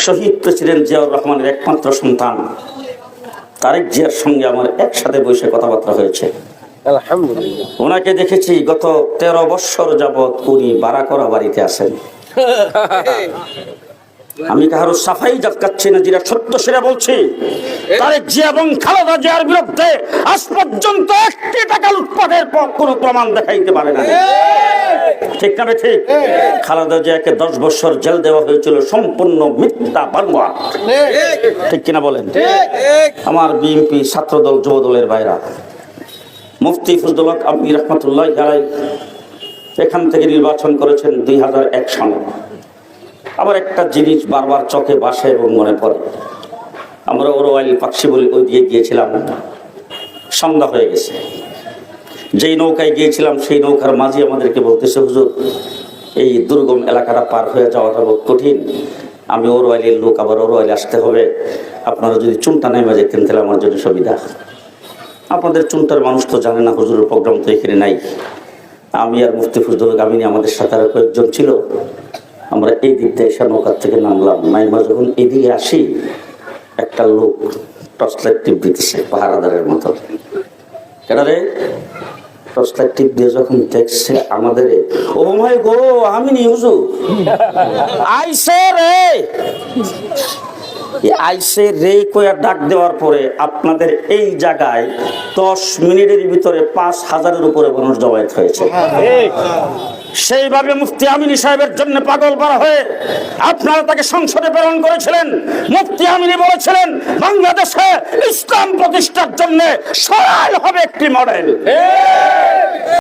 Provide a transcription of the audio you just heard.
শহীদ president Ziaur রহমানের একমাত্র সন্তান তারেক জিয়ার সঙ্গে আমার একসাথে বসে কথাবার্তা হয়েছে। আলহামদুলিল্লাহ। ওনাকে দেখেছি গত 13 বছর যাবৎ উনি বারাকরা বাড়িতে আছেন। আমি কারো সাফাই জাতকাচ্ছি না, যেটা সত্য সেটা বলছি। তারেক জিয়া এবং খালেদা জিয়ার বিরুদ্ধে আজ পর্যন্ত 1 টাকা লুটপাটের কোনো প্রমাণ দেখাইতে পারে না। ঠিক না ঠিক? খালেদা জিয়াকে 10 বছর জেল দেওয়া হয়েছিল সম্পূর্ণ মিথ্যা বানোয়া। ঠিক কিনা বলেন? আমার বিএনপি ছাত্রদল যুবদলের ভাইরা, মুফতি ফজলুল হক আমিনী রাহমাতুল্লাহ আলাইহি এখান থেকে নির্বাচন করেছেন 2001 সালে। আবার একটা জিনিস বারবার চোখে ভাসে এবং মনে পড়ে, আমরা ওরওয়াইল পাকশি বলে ওই দিয়ে গিয়েছিলাম, সন্ধ্যা হয়ে গেছে। যেই নৌকায় গিয়েছিলাম সেই নৌকার মাঝি আমাদেরকে বলতেছে, হুজুর এই দুর্গম এলাকাটা পার হয়ে যাওয়াটা বহুত কঠিন, আমি ওরওয়াইলের লোক, আবার ওরওয়াইলে আসতে হবে, আপনারা যদি চুনটা নেমে যেতেন তাহলে আমার জন্য সুবিধা। আপনাদের চুনটার মানুষ তো জানে না, হুজুরের প্রোগ্রাম তো এখানে নাই। আমি আর মুফতি ফজলুল হক আমিনী, আমাদের সাথে আরো কয়েকজন ছিল, আমরা এই দিক দিয়ে এসে নৌকার থেকে নামলাম। নাইমা যখন এদিকে আসি, একটা লোক টর্চ লাইট টিপ দিতেছে পাহারাদারের মতো। কেনারে টর্চ লাইট টিপ দিয়ে যখন দেখছে আমাদের, ও মাই গো আমিনী হুজুর আইসে রে, আইসে রে কইয়া ডাক দেওয়ার পরে আপনাদের এই জায়গায় 10 মিনিটের ভিতরে 5000-এর উপরে মানুষ জমায়েত হয়েছে। সেইভাবে মুফতি আমিনী সাহেবের জন্য পাগল করা হয়ে আপনারা তাকে সংসদে প্রেরণ করেছিলেন। মুফতি আমিনী বলেছিলেন বাংলাদেশে ইসলাম প্রতিষ্ঠার জন্য সরাইল হবে একটি মডেল।